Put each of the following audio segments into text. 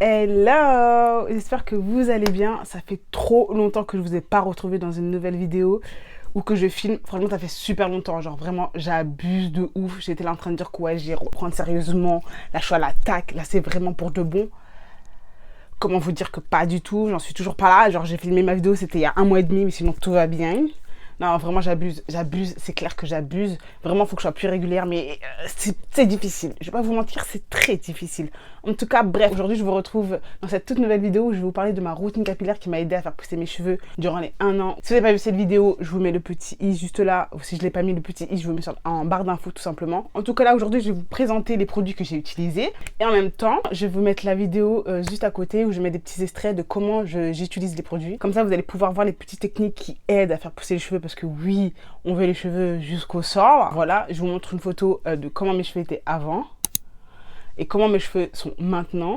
Hello, j'espère que vous allez bien. Ça fait trop longtemps que je vous ai pas retrouvé dans une nouvelle vidéo ou que je filme. Franchement, ça fait super longtemps. Genre vraiment, j'abuse de ouf. J'étais là en train de dire que ouais, j'ai reprendre sérieusement. Là, je suis à l'attaque. Là, c'est vraiment pour de bon. Comment vous dire que pas du tout. J'en suis toujours pas là. Genre, j'ai filmé ma vidéo, c'était il y a 1 mois et demi, mais sinon tout va bien. Non, vraiment, j'abuse. C'est clair que j'abuse. Vraiment, il faut que je sois plus régulière, mais c'est difficile. Je vais pas vous mentir, c'est très difficile. En tout cas, bref, aujourd'hui, je vous retrouve dans cette toute nouvelle vidéo où je vais vous parler de ma routine capillaire qui m'a aidé à faire pousser mes cheveux durant les 1 an. Si vous n'avez pas vu cette vidéo, je vous mets le petit i juste là. Ou si je l'ai pas mis, le petit i, je vous mets en barre d'infos tout simplement. En tout cas, là, aujourd'hui, je vais vous présenter les produits que j'ai utilisés. Et en même temps, je vais vous mettre la vidéo juste à côté où je mets des petits extraits de comment j'utilise les produits. Comme ça, vous allez pouvoir voir les petites techniques qui aident à faire pousser les cheveux parce que oui, on veut les cheveux jusqu'au sol. Voilà, je vous montre une photo de comment mes cheveux étaient avant et comment mes cheveux sont maintenant.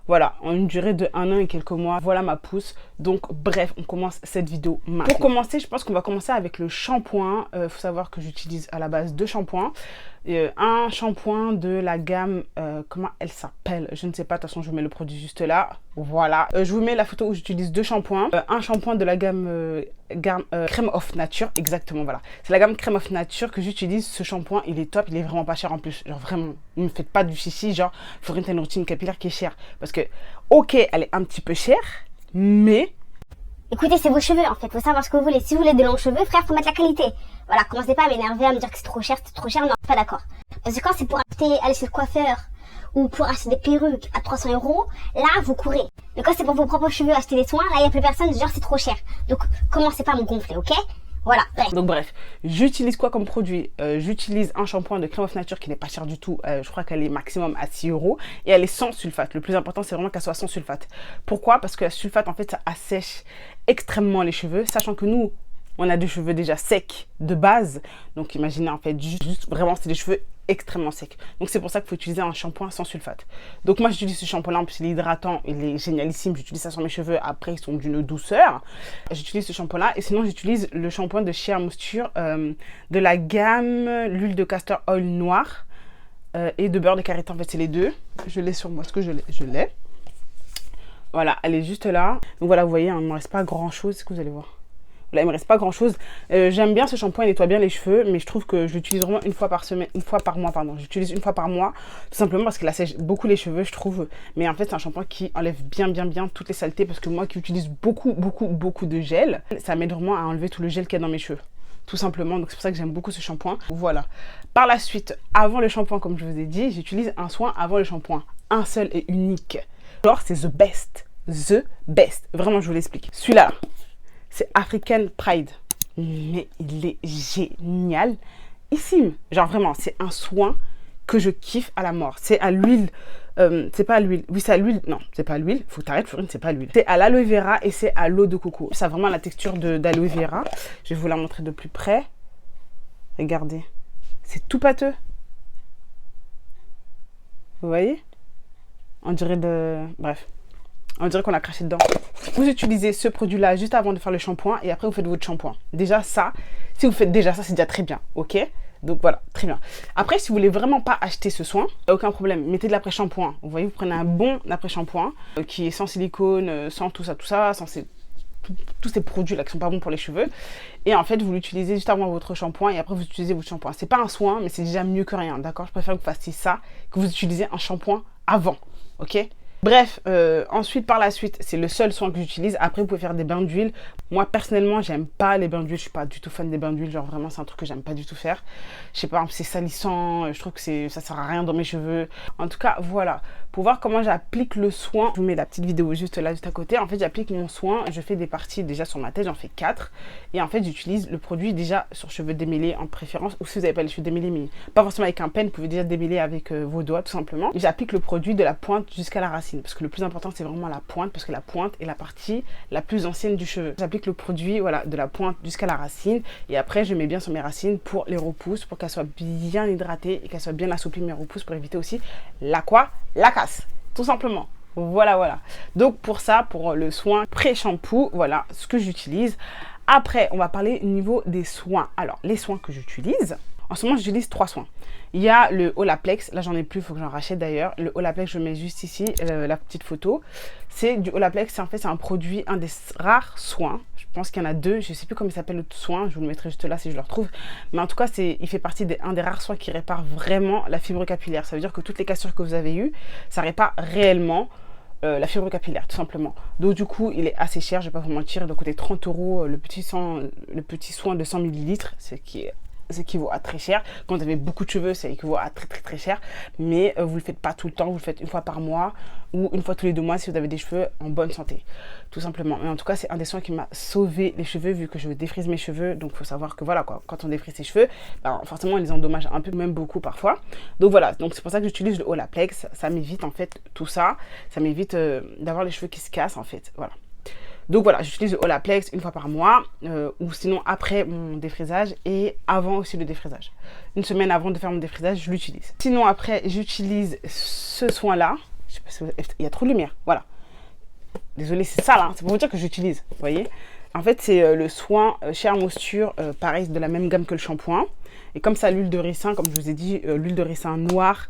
Voilà, en une durée de 1 an et quelques mois, voilà ma pousse. Donc bref, on commence cette vidéo maintenant. Pour commencer, je pense qu'on va commencer avec le shampoing. Faut savoir que j'utilise à la base 2 shampoings. Un shampoing de la gamme, comment elle s'appelle? Je ne sais pas, de toute façon je vous mets le produit juste là. Voilà, je vous mets la photo où j'utilise 2 shampoings. Un shampoing de la gamme Crème of Nature, exactement, voilà. C'est la gamme Crème of Nature que j'utilise. Ce shampoing, il est top, il est vraiment pas cher en plus. Genre vraiment, ne me faites pas du chichi, genre, il faudrait une routine capillaire qui est chère. Parce que, ok, elle est un petit peu chère, mais... Écoutez, c'est vos cheveux en fait, faut savoir ce que vous voulez. Si vous voulez des longs cheveux, frère, faut mettre la qualité. Voilà, commencez pas à m'énerver, à me dire que c'est trop cher, non, pas d'accord. Parce que quand c'est pour aller chez le coiffeur ou pour acheter des perruques à 300 €, là, vous courez. Mais quand c'est pour vos propres cheveux, acheter des soins, là, il n'y a plus personne, genre c'est trop cher. Donc, commencez pas à me gonfler, ok? Voilà, bref. Donc bref, j'utilise quoi comme produit? J'utilise un shampoing de Crème of Nature qui n'est pas cher du tout. Je crois qu'elle est maximum à 6 € et elle est sans sulfate. Le plus important, c'est vraiment qu'elle soit sans sulfate. Pourquoi? Parce que la sulfate, en fait, ça assèche extrêmement les cheveux, sachant que nous, on a des cheveux déjà secs de base. Donc imaginez en fait, juste vraiment, c'est des cheveux extrêmement secs. Donc c'est pour ça qu'il faut utiliser un shampoing sans sulfate. Donc moi j'utilise ce shampoing-là, en plus il est hydratant, il est génialissime. J'utilise ça sur mes cheveux, après ils sont d'une douceur. J'utilise ce shampoing-là et sinon j'utilise le shampoing de Shea Moisture de la gamme l'huile de castor oil noir et de beurre de karité. En fait c'est les deux. Je l'ai sur moi, est-ce que je l'ai? Voilà, elle est juste là. Donc voilà, vous voyez, hein, il ne me reste pas grand-chose, est-ce que vous allez voir? Là, il me reste pas grand chose. J'aime bien ce shampoing, il nettoie bien les cheveux, mais je trouve que je l'utilise vraiment une fois par mois, pardon. J'utilise une fois par mois, tout simplement parce qu'il assèche beaucoup les cheveux, je trouve. Mais en fait, c'est un shampoing qui enlève bien toutes les saletés, parce que moi qui utilise beaucoup de gel, ça m'aide vraiment à enlever tout le gel qu'il y a dans mes cheveux. Tout simplement, donc c'est pour ça que j'aime beaucoup ce shampoing. Voilà. Par la suite, avant le shampoing, comme je vous ai dit, j'utilise un soin avant le shampoing. Un seul et unique. Genre, c'est the best. The best. Vraiment, je vous l'explique. Celui-là. C'est African Pride. Mais il est génial. Ici, genre vraiment, c'est un soin que je kiffe à la mort. C'est à l'huile. C'est pas à l'huile. Oui, c'est à l'huile. Non, c'est pas à l'huile. Faut que t'arrêtes, Florine, c'est pas à l'huile. C'est à l'aloe vera et c'est à l'eau de coco. Ça a vraiment la texture d'aloe vera. Je vais vous la montrer de plus près. Regardez. C'est tout pâteux. Vous voyez? On dirait de... Bref. On dirait qu'on a craché dedans. Vous utilisez ce produit-là juste avant de faire le shampoing et après vous faites votre shampoing. Déjà ça, si vous faites déjà ça, c'est déjà très bien, ok? Donc voilà, très bien. Après, si vous voulez vraiment pas acheter ce soin, aucun problème, mettez de l'après-shampoing. Vous voyez, vous prenez un bon après-shampoing qui est sans silicone, sans tout ça, sans tous ces produits-là qui sont pas bons pour les cheveux. Et en fait, vous l'utilisez juste avant votre shampoing et après vous utilisez votre shampoing. C'est pas un soin, mais c'est déjà mieux que rien, d'accord? Je préfère que vous fassiez ça, que vous utilisez un shampoing avant, ok? Bref, ensuite par la suite, c'est le seul soin que j'utilise. Après, vous pouvez faire des bains d'huile. Moi, personnellement, j'aime pas les bains d'huile. Je suis pas du tout fan des bains d'huile. Genre vraiment, c'est un truc que j'aime pas du tout faire. Je sais pas, c'est salissant. Je trouve que ça sert à rien dans mes cheveux. En tout cas, voilà. Pour voir comment j'applique le soin, je vous mets la petite vidéo juste là, juste à côté. En fait, j'applique mon soin. Je fais des parties déjà sur ma tête. J'en fais 4. Et en fait, j'utilise le produit déjà sur cheveux démêlés en préférence. Ou si vous n'avez pas les cheveux démêlés, mais pas forcément avec un pen, vous pouvez déjà démêler avec vos doigts tout simplement. J'applique le produit de la pointe jusqu'à la racine. Parce que le plus important, c'est vraiment la pointe. Parce que la pointe est la partie la plus ancienne du cheveu. J'applique le produit, voilà, de la pointe jusqu'à la racine. Et après, je mets bien sur mes racines pour les repousses. Pour qu'elles soient bien hydratées et qu'elles soient bien assouplies, mes repousses. Pour éviter aussi la casse. Tout simplement. Voilà. Donc pour ça, pour le soin pré-shampoo, voilà ce que j'utilise. Après, on va parler au niveau des soins. Alors, les soins que j'utilise, En ce moment, j'utilise 3 soins. Il y a le Olaplex, là j'en ai plus, il faut que j'en rachète d'ailleurs. Le Olaplex, je mets juste ici, la petite photo. C'est du Olaplex, en fait c'est un produit, un des rares soins. Je pense qu'il y en a 2, je ne sais plus comment il s'appelle le soin, je vous le mettrai juste là si je le retrouve. Mais en tout cas, il fait partie un des rares soins qui répare vraiment la fibre capillaire. Ça veut dire que toutes les cassures que vous avez eues, ça répare réellement la fibre capillaire, tout simplement. Donc du coup, il est assez cher, je ne vais pas vous mentir, il doit coûter 30 € le petit soin de 100 ml, ce qui est ça équivaut à très cher. Quand vous avez beaucoup de cheveux, ça équivaut à très cher. Mais vous ne le faites pas tout le temps, vous le faites une fois par mois ou une fois tous les 2 mois si vous avez des cheveux en bonne santé. Tout simplement. Mais en tout cas, c'est un des soins qui m'a sauvé les cheveux vu que je défrise mes cheveux. Donc, il faut savoir que voilà quoi, quand on défrise ses cheveux, ben, forcément, on les endommage un peu, même beaucoup parfois. Donc voilà, donc c'est pour ça que j'utilise le Olaplex. Ça m'évite en fait tout ça. Ça m'évite d'avoir les cheveux qui se cassent en fait. Voilà. Donc voilà, j'utilise le Olaplex une fois par mois ou sinon après mon défrisage et avant aussi le défrisage. Une semaine avant de faire mon défrisage, je l'utilise. Sinon après, j'utilise ce soin-là. Je sais pas si il y a trop de lumière, voilà. Désolée, c'est ça là, c'est pour vous dire que j'utilise, vous voyez. En fait, c'est le soin Shea Moisture, pareil, de la même gamme que le shampoing. Et comme ça, l'huile de ricin, comme je vous ai dit, l'huile de ricin noire,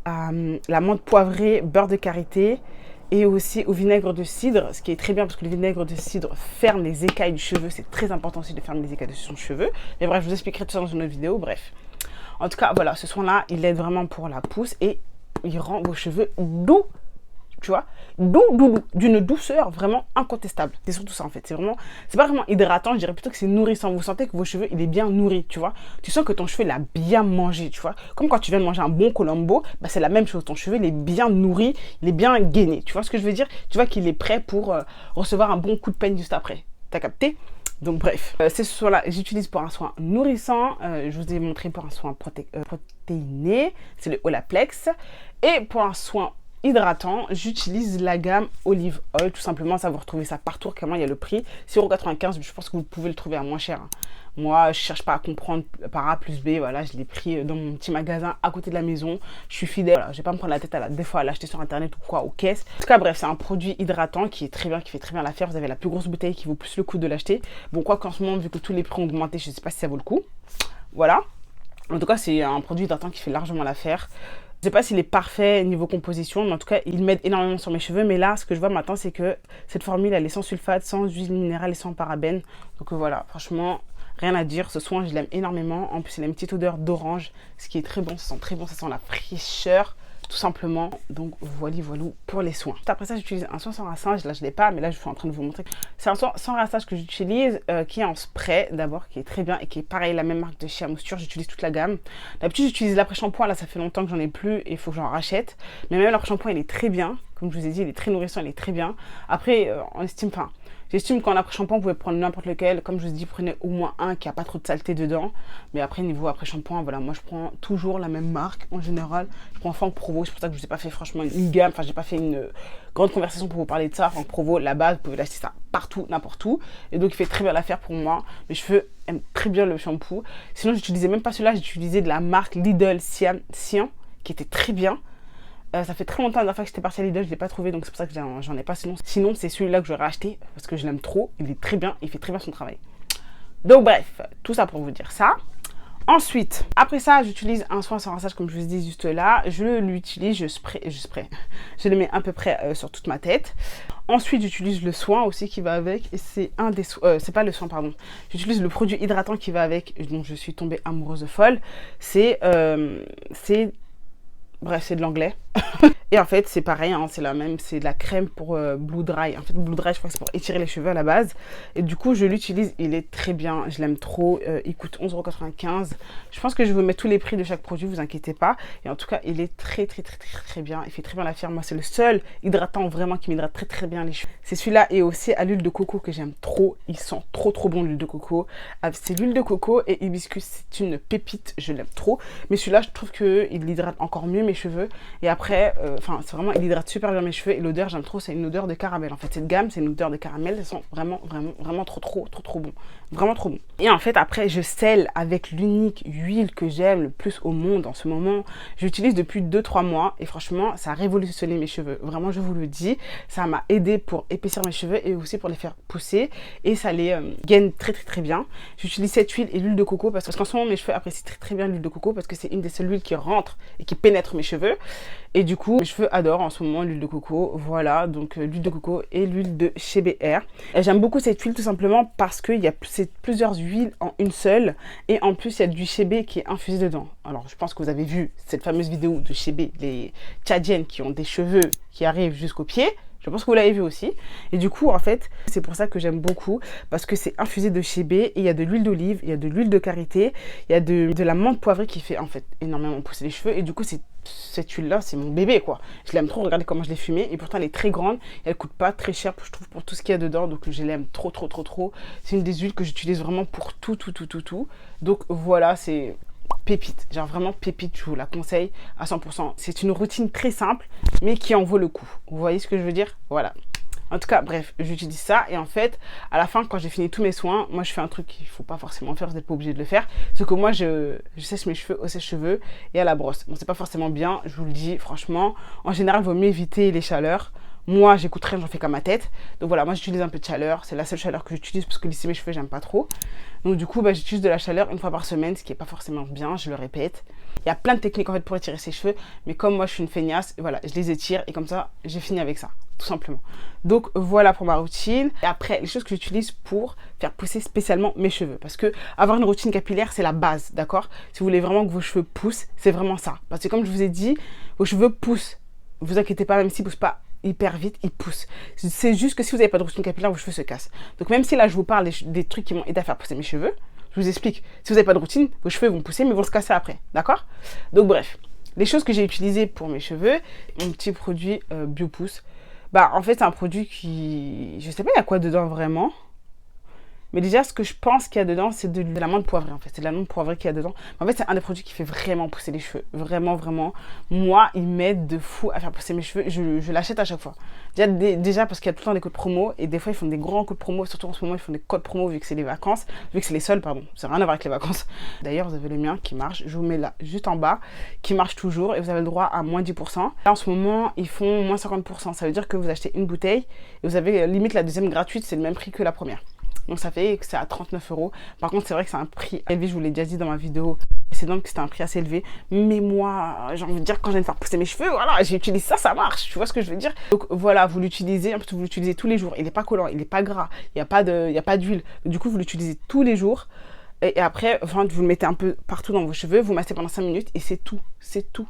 la menthe poivrée, beurre de karité, et aussi au vinaigre de cidre, ce qui est très bien parce que le vinaigre de cidre ferme les écailles du cheveu. C'est très important aussi de fermer les écailles de son cheveu. Mais bref, je vous expliquerai tout ça dans une autre vidéo. Bref. En tout cas, voilà, ce soin-là, il aide vraiment pour la pousse et il rend vos cheveux doux. Tu vois, doux, d'une douceur vraiment incontestable. C'est surtout ça en fait. C'est pas vraiment hydratant, je dirais plutôt que c'est nourrissant. Vous sentez que vos cheveux, il est bien nourri, tu vois. Tu sens que ton cheveu, il a bien mangé, tu vois. Comme quand tu viens de manger un bon Colombo, bah, c'est la même chose. Ton cheveu, il est bien nourri, il est bien gainé. Tu vois ce que je veux dire? Tu vois qu'il est prêt pour recevoir un bon coup de peigne juste après. T'as capté? Donc bref, c'est ce soin-là, j'utilise pour un soin nourrissant. Je vous ai montré pour un soin protéiné, c'est le Olaplex. Et pour un soin hydratant, j'utilise la gamme Olive Oil, tout simplement. Ça, vous retrouvez ça partout, comment il y a le prix, 6,95 €. Je pense que vous pouvez le trouver à moins cher. Moi, je cherche pas à comprendre par A plus B. Voilà, je l'ai pris dans mon petit magasin à côté de la maison. Je suis fidèle. Voilà, je vais pas me prendre la tête des fois à l'acheter sur internet ou quoi, aux caisses. En tout cas, bref, c'est un produit hydratant qui est très bien, qui fait très bien l'affaire. Vous avez la plus grosse bouteille qui vaut plus le coup de l'acheter. Bon, quoi qu'en ce moment, vu que tous les prix ont augmenté, je sais pas si ça vaut le coup. Voilà. En tout cas, c'est un produit hydratant qui fait largement l'affaire. Je ne sais pas s'il est parfait niveau composition, mais en tout cas, il m'aide énormément sur mes cheveux. Mais là, ce que je vois maintenant, c'est que cette formule, elle est sans sulfate, sans huile minérale et sans parabènes. Donc voilà, franchement, rien à dire. Ce soin, je l'aime énormément. En plus, il a une petite odeur d'orange, ce qui est très bon. Ça sent très bon, ça sent la fraîcheur, tout simplement. Donc voilà pour les soins. Après ça, j'utilise un soin sans rinçage. Là, je ne l'ai pas, mais là, je suis en train de vous montrer. C'est un soin sans rinçage que j'utilise, qui est en spray d'abord, qui est très bien et qui est pareil, la même marque de Shea Moisture. J'utilise toute la gamme. D'habitude, j'utilise l'après-shampoing. Là, ça fait longtemps que j'en ai plus et il faut que j'en rachète. Mais même l'après-shampoing, il est très bien. Comme je vous ai dit, il est très nourrissant, il est très bien. Après, on estime, j'estime qu'en après-shampoing, vous pouvez prendre n'importe lequel. Comme je vous dis, prenez au moins un qui n'a pas trop de saleté dedans. Mais après, niveau après-shampoing, voilà, moi je prends toujours la même marque en général. Je prends Franck Provo, c'est pour ça que je ne vous ai pas fait franchement une gamme. Enfin, j'ai pas fait une grande conversation pour vous parler de ça. Franck Provo, la base, vous pouvez l'acheter ça partout, n'importe où. Et donc, il fait très bien l'affaire pour moi. Mes cheveux aiment très bien le shampoo. Sinon, j'utilisais même pas celui-là, j'utilisais de la marque Lidl Cyan, qui était très bien. Ça fait très longtemps la dernière fois que j'étais partie à Lidl, je ne l'ai pas trouvé, donc c'est pour ça que j'en ai pas. Sinon c'est celui-là que j'aurais acheté parce que je l'aime trop. Il est très bien, il fait très bien son travail. Donc bref, tout ça pour vous dire ça. Ensuite, après ça, j'utilise un soin sans rinçage comme je vous ai dit juste là. Je l'utilise, je spray. Je le mets à peu près sur toute ma tête. Ensuite, j'utilise le soin aussi qui va avec. Et c'est un des soins, c'est pas le soin, pardon. J'utilise le produit hydratant qui va avec, dont je suis tombée amoureuse folle. Bref, c'est de l'anglais. Et en fait, c'est pareil, hein, c'est la même, c'est de la crème pour Blue Dry. En fait, Blue Dry, je crois que c'est pour étirer les cheveux à la base. Et du coup, je l'utilise, il est très bien, je l'aime trop. Il coûte 11,95 €. Je pense que je vais vous mettre tous les prix de chaque produit, vous inquiétez pas. Et en tout cas, il est très bien. Il fait très bien l'affaire. Moi, c'est le seul hydratant vraiment qui m'hydrate très bien les cheveux. C'est celui-là et aussi à l'huile de coco que j'aime trop. Il sent trop bon l'huile de coco. C'est l'huile de coco et hibiscus, c'est une pépite, je l'aime trop. Mais celui-là, je trouve qu'il hydrate encore mieux. mes cheveux. Et après, enfin, c'est vraiment, il hydrate super bien mes cheveux. Et l'odeur, j'aime trop, c'est une odeur de caramel. En fait, cette gamme, c'est une odeur de caramel. Elles sont vraiment, vraiment, vraiment trop bon. Vraiment trop bon. Et en fait, après, je scelle avec l'unique huile que j'aime le plus au monde en ce moment. J'utilise depuis 2-3 mois. Et franchement, ça a révolutionné mes cheveux. Vraiment, je vous le dis. Ça m'a aidé pour épaissir mes cheveux et aussi pour les faire pousser. Et ça les gaine très bien. J'utilise cette huile et l'huile de coco parce qu'en ce moment, mes cheveux apprécient très bien l'huile de coco parce que c'est une des seules huiles qui rentre et qui pénètre mes cheveux. Et du coup, mes cheveux adorent en ce moment l'huile de coco. Voilà, donc l'huile de coco et l'huile de chez BR. J'aime beaucoup cette huile tout simplement parce qu'il y a plusieurs huiles en une seule. Et en plus, il y a du Chébé qui est infusé dedans. Alors, je pense que vous avez vu cette fameuse vidéo de Chébé, les Tchadiennes qui ont des cheveux qui arrivent jusqu'aux pieds. Je pense que vous l'avez vu aussi. Et du coup, en fait, c'est pour ça que j'aime beaucoup. Parce que c'est infusé de Chébé. Et il y a de l'huile d'olive, il y a de l'huile de karité, il y a de la menthe poivrée qui fait en fait énormément pousser les cheveux. Et du coup, cette huile-là, c'est mon bébé, quoi. Je l'aime trop. Regardez comment je l'ai fumée. Et pourtant, elle est très grande. Et elle coûte pas très cher, je trouve, pour tout ce qu'il y a dedans. Donc, je l'aime trop. C'est une des huiles que j'utilise vraiment pour tout. Donc, voilà, c'est pépite, genre vraiment pépite, je vous la conseille à 100%. C'est une routine très simple, mais qui en vaut le coup. Vous voyez ce que je veux dire? Voilà. En tout cas, bref, j'utilise ça et en fait, à la fin, quand j'ai fini tous mes soins, moi je fais un truc qu'il ne faut pas forcément faire, vous n'êtes pas obligé de le faire. C'est que moi, je sèche mes cheveux au sèche-cheveux et à la brosse. Bon, c'est pas forcément bien, je vous le dis, franchement. En général, il vaut mieux éviter les chaleurs. Moi, j'écoute rien, j'en fais qu'à ma tête. Donc voilà, moi j'utilise un peu de chaleur. C'est la seule chaleur que j'utilise parce que lisser mes cheveux, j'aime pas trop. Donc du coup, j'utilise de la chaleur une fois par semaine, ce qui est pas forcément bien, je le répète. Il y a plein de techniques en fait pour étirer ses cheveux. Mais comme moi, je suis une feignasse, voilà, je les étire et comme ça, j'ai fini avec ça, tout simplement. Donc voilà pour ma routine. Et après, les choses que j'utilise pour faire pousser spécialement mes cheveux. Parce que avoir une routine capillaire, c'est la base, d'accord? Si vous voulez vraiment que vos cheveux poussent, c'est vraiment ça. Parce que comme je vous ai dit, vos cheveux poussent. Ne vous inquiétez pas, même s'ils ne poussent pas hyper vite, ils poussent. C'est juste que si vous n'avez pas de routine capillaire, vos cheveux se cassent. Donc même si là, je vous parle des trucs qui m'ont aidé à faire pousser mes cheveux, je vous explique. Si vous n'avez pas de routine, vos cheveux vont pousser, mais vont se casser après, d'accord? Donc bref, les choses que j'ai utilisées pour mes cheveux, mon petit produit Biopousse. En fait, c'est un produit qui... Je sais pas il y a quoi dedans vraiment. Mais déjà, ce que je pense qu'il y a dedans, c'est de la menthe poivrée, en fait. C'est de la menthe poivrée qu'il y a dedans. En fait, c'est un des produits qui fait vraiment pousser les cheveux. Vraiment. Moi, il m'aide de fou à faire pousser mes cheveux. Je l'achète à chaque fois. Déjà parce qu'il y a tout le temps des codes promo. Et des fois, ils font des grands codes promo. Surtout en ce moment, ils font des codes promo vu que c'est les vacances. Vu que c'est les soldes, pardon. Ça n'a rien à voir avec les vacances. D'ailleurs, vous avez le mien qui marche. Je vous mets là, juste en bas, qui marche toujours. Et vous avez le droit à moins 10%. Là, en ce moment, ils font moins 50%. Ça veut dire que vous achetez une bouteille et vous avez limite la deuxième gratuite. C'est le même prix que la première. Donc ça fait que c'est à 39 €. Par contre, c'est vrai que c'est un prix élevé, je vous l'ai déjà dit dans ma vidéo. C'est donc que c'était un prix assez élevé. Mais moi, j'ai envie de dire, quand je viens de faire pousser mes cheveux, voilà, j'utilise ça, ça marche. Tu vois ce que je veux dire? Donc voilà, vous l'utilisez, en plus vous l'utilisez tous les jours. Il n'est pas collant, il n'est pas gras, il n'y a pas d'huile. Du coup, vous l'utilisez tous les jours. Et après, enfin, vous le mettez un peu partout dans vos cheveux, vous massez pendant 5 minutes et c'est tout. C'est tout.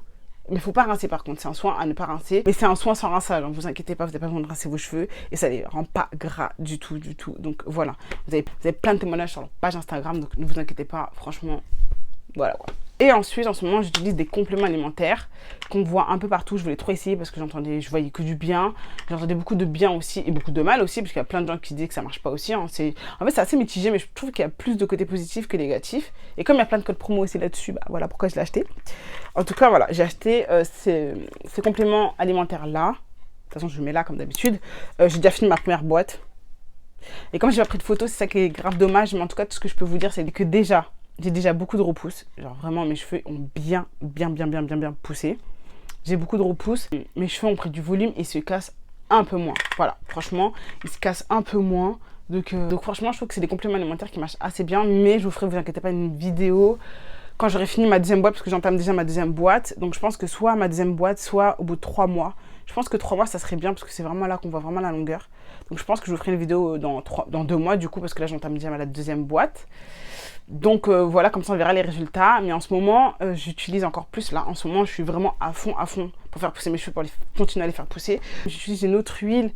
Mais il ne faut pas rincer par contre, c'est un soin à ne pas rincer. Mais c'est un soin sans rinçage, ne vous inquiétez pas, vous n'avez pas besoin de rincer vos cheveux. Et ça ne les rend pas gras du tout. Donc voilà, vous avez plein de témoignages sur leur page Instagram, donc ne vous inquiétez pas, franchement, voilà quoi. Et ensuite, en ce moment, j'utilise des compléments alimentaires qu'on voit un peu partout. Je voulais trop essayer parce que je voyais que du bien. J'entendais beaucoup de bien aussi et beaucoup de mal aussi, parce qu'il y a plein de gens qui disent que ça marche pas aussi. En fait, c'est assez mitigé, mais je trouve qu'il y a plus de côtés positifs que négatifs. Et comme il y a plein de codes promo aussi là-dessus, voilà pourquoi je l'ai acheté. En tout cas, voilà, j'ai acheté ces compléments alimentaires-là. De toute façon, je le mets là comme d'habitude. J'ai déjà fini ma première boîte. Et comme j'ai pas pris de photos, c'est ça qui est grave dommage. Mais en tout cas, tout ce que je peux vous dire, c'est que déjà, j'ai déjà beaucoup de repousses. Genre vraiment, mes cheveux ont bien poussé. J'ai beaucoup de repousses. Mes cheveux ont pris du volume et se cassent un peu moins. Voilà, franchement, ils se cassent un peu moins. Donc franchement, je trouve que c'est des compléments alimentaires qui marchent assez bien. Mais je vous ferai, vous inquiétez pas, une vidéo quand j'aurai fini ma deuxième boîte, parce que j'entame déjà ma deuxième boîte. Donc je pense que soit ma deuxième boîte, soit au bout de 3 mois. Je pense que 3 mois, ça serait bien, parce que c'est vraiment là qu'on voit vraiment la longueur. Donc je pense que je vous ferai une vidéo dans 2 mois, du coup, parce que là, j'entame déjà la deuxième boîte. Donc voilà, comme ça on verra les résultats. Mais en ce moment, j'utilise encore plus. Là, en ce moment, je suis vraiment à fond pour faire pousser mes cheveux, pour continuer à les faire pousser. J'utilise une autre huile.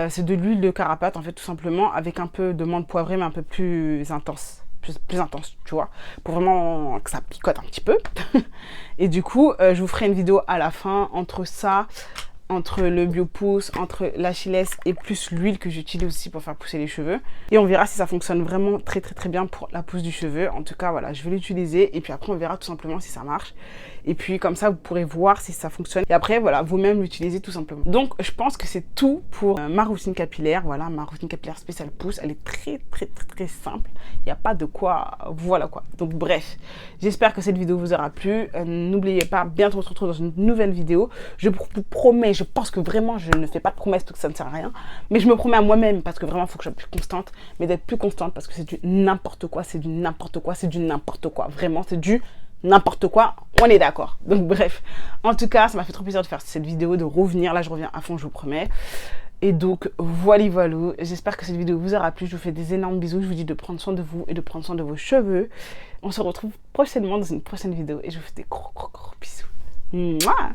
C'est de l'huile de carapate, en fait, tout simplement, avec un peu de menthe poivrée, mais un peu plus intense. Plus intense, tu vois, pour vraiment que ça picote un petit peu. Et du coup, je vous ferai une vidéo à la fin entre ça, entre le Biopousse, entre l'Achilles et plus l'huile que j'utilise aussi pour faire pousser les cheveux. Et on verra si ça fonctionne vraiment très bien pour la pousse du cheveu. En tout cas, voilà, je vais l'utiliser et puis après on verra tout simplement si ça marche. Et puis comme ça, vous pourrez voir si ça fonctionne. Et après, voilà, vous-même l'utilisez tout simplement. Donc, je pense que c'est tout pour ma routine capillaire. Voilà, ma routine capillaire spéciale pouce. Elle est très simple. Il n'y a pas de quoi, voilà quoi. Donc bref, j'espère que cette vidéo vous aura plu. N'oubliez pas, bientôt on se retrouve dans une nouvelle vidéo. Je vous promets, je pense que vraiment, je ne fais pas de promesses parce que ça ne sert à rien. Mais je me promets à moi-même parce que vraiment, il faut que je sois plus constante. Mais d'être plus constante parce que c'est du n'importe quoi, c'est du n'importe quoi, c'est du n'importe quoi. Vraiment, c'est du n'importe quoi, on est d'accord. Donc bref, en tout cas, ça m'a fait trop plaisir de faire cette vidéo, de revenir. Là, je reviens à fond, je vous promets. Et donc, voilà. J'espère que cette vidéo vous aura plu. Je vous fais des énormes bisous. Je vous dis de prendre soin de vous et de prendre soin de vos cheveux. On se retrouve prochainement dans une prochaine vidéo. Et je vous fais des gros bisous. Mouah.